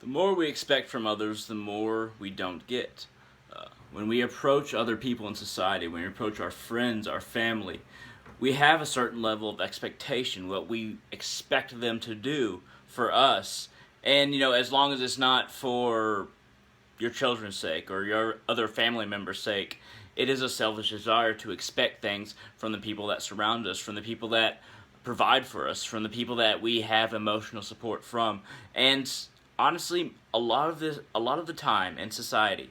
The more we expect from others, the more we don't get. When we approach other people in society, when we approach our friends, our family, we have a certain level of expectation, what we expect them to do for us. And, as long as it's not for your children's sake or your other family members' sake, it is a selfish desire to expect things from the people that surround us, from the people that provide for us, from the people that we have emotional support from. And honestly, a lot of the time in society,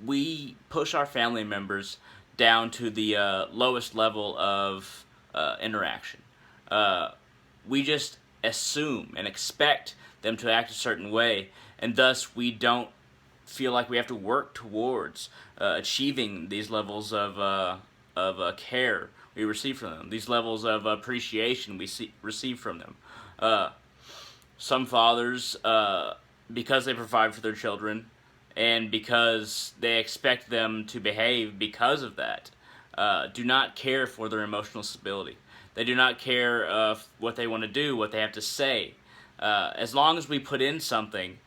we push our family members down to the lowest level of interaction. Uh, we just assume and expect them to act a certain way, and thus we don't feel like we have to work towards achieving these levels of care we receive from them, these levels of appreciation receive from them. Uh, some fathers, because they provide for their children, and because they expect them to behave because of that, do not care for their emotional stability. They do not care what they want to do, what they have to say. As long as we put in something,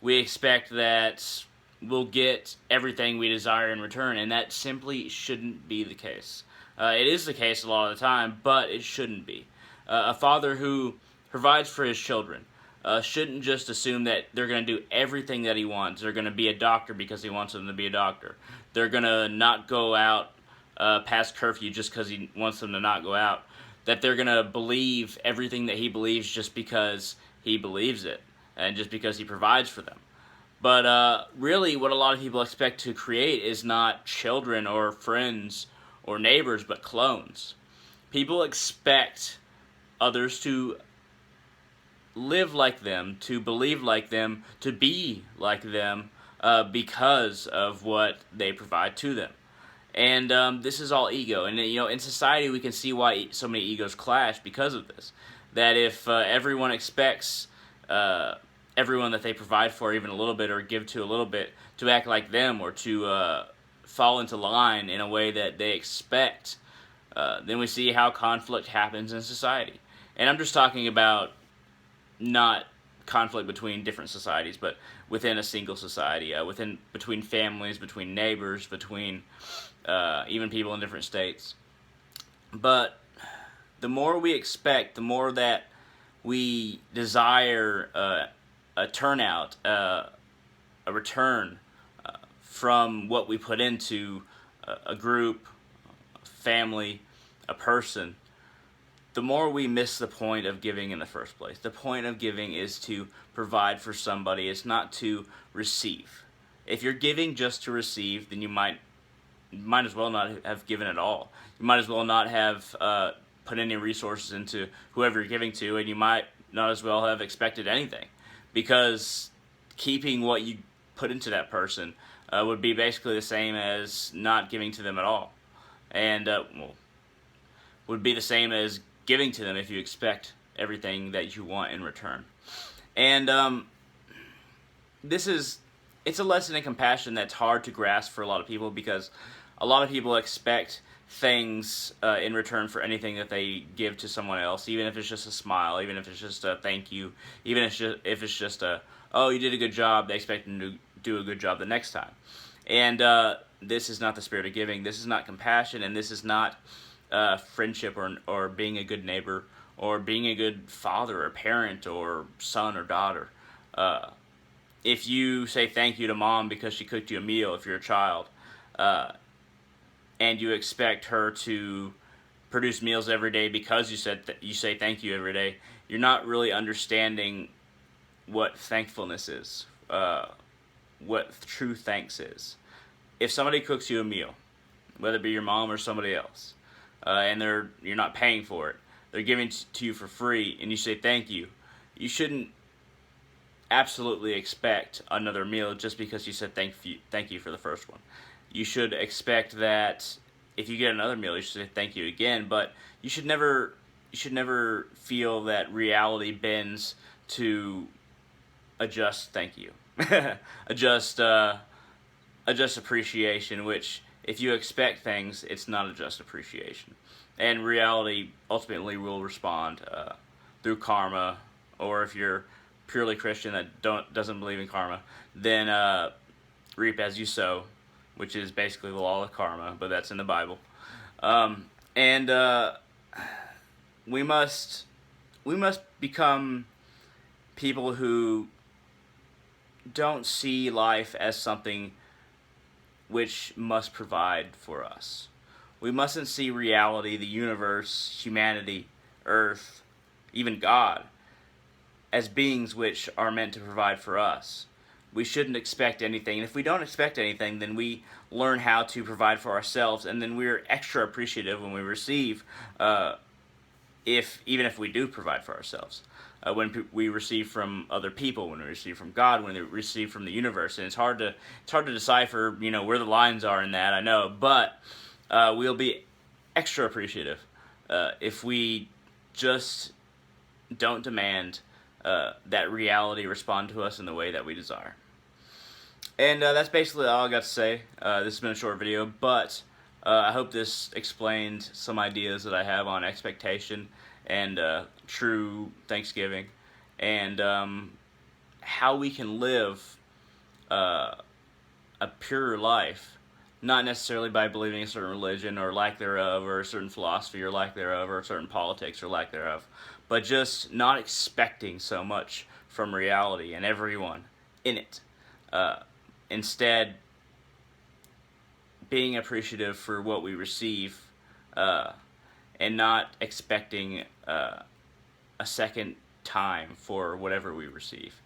we expect that we'll get everything we desire in return, and that simply shouldn't be the case. It is the case a lot of the time, but it shouldn't be. A father who provides for his children shouldn't just assume that they're going to do everything that he wants. They're going to be a doctor because he wants them to be a doctor. They're going to not go out past curfew just because he wants them to not go out. That they're going to believe everything that he believes just because he believes it and just because he provides for them. But really, what a lot of people expect to create is not children or friends or neighbors, but clones. People expect others to live like them, to believe like them, to be like them because of what they provide to them. And this is all ego. And, in society, we can see why so many egos clash because of this. That if everyone expects everyone that they provide for even a little bit or give to a little bit to act like them or to fall into line in a way that they expect, then we see how conflict happens in society. And I'm just talking about not conflict between different societies, but within a single society, between families, between neighbors, between even people in different states. But the more we expect, the more that we desire a turnout, a return from what we put into a group, a family, a person, the more we miss the point of giving in the first place. The point of giving is to provide for somebody. It's not to receive. If you're giving just to receive, then you might as well not have given at all. You might as well not have put any resources into whoever you're giving to, and you might not as well have expected anything, because keeping what you put into that person would be basically the same as not giving to them at all, and would be the same as giving to them if you expect everything that you want in return. And it's a lesson in compassion that's hard to grasp for a lot of people, because a lot of people expect things in return for anything that they give to someone else, even if it's just a smile, even if it's just a thank you, even if it's just a, oh, you did a good job, they expect them to do a good job the next time. And this is not the spirit of giving. This is not compassion, and this is not friendship or being a good neighbor or being a good father or parent or son or daughter. If you say thank you to mom because she cooked you a meal, if you're a child, and you expect her to produce meals every day because you say thank you every day, you're not really understanding what thankfulness is, what true thanks is. If somebody cooks you a meal, whether it be your mom or somebody else, and you're not paying for it, they're giving it to you for free, and you say thank you, you shouldn't absolutely expect another meal just because you said thank you for the first one. You should expect that if you get another meal, you should say thank you again. But you should never feel that reality bends to adjust thank you, adjust appreciation. Which, if you expect things, it's not a just appreciation, and reality ultimately will respond through karma, or if you're purely Christian that doesn't believe in karma, then reap as you sow, which is basically the law of karma, but that's in the Bible. And we must become people who don't see life as something which must provide for us. We mustn't see reality, the universe, humanity, earth, even God, as beings which are meant to provide for us. We shouldn't expect anything. And if we don't expect anything, then we learn how to provide for ourselves, and then we're extra appreciative when we receive, even if we do provide for ourselves. When we receive from other people, when we receive from God, when we receive from the universe, and it's hard to decipher, where the lines are in that. I know, but we'll be extra appreciative if we just don't demand that reality respond to us in the way that we desire. And that's basically all I got to say. This has been a short video, but I hope this explained some ideas that I have on expectation and true Thanksgiving, and how we can live a pure life, not necessarily by believing a certain religion or lack thereof, or a certain philosophy or lack thereof, or certain politics or lack thereof, but just not expecting so much from reality and everyone in it. Instead, being appreciative for what we receive, and not expecting a second time for whatever we receive,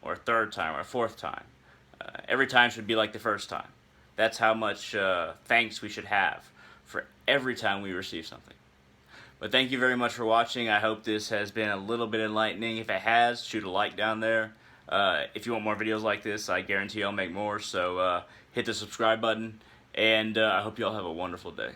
or a third time, or a fourth time. Every time should be like the first time. That's how much thanks we should have for every time we receive something. But thank you very much for watching. I hope this has been a little bit enlightening. If it has, shoot a like down there. If you want more videos like this, I guarantee I'll make more. So hit the subscribe button, and I hope you all have a wonderful day.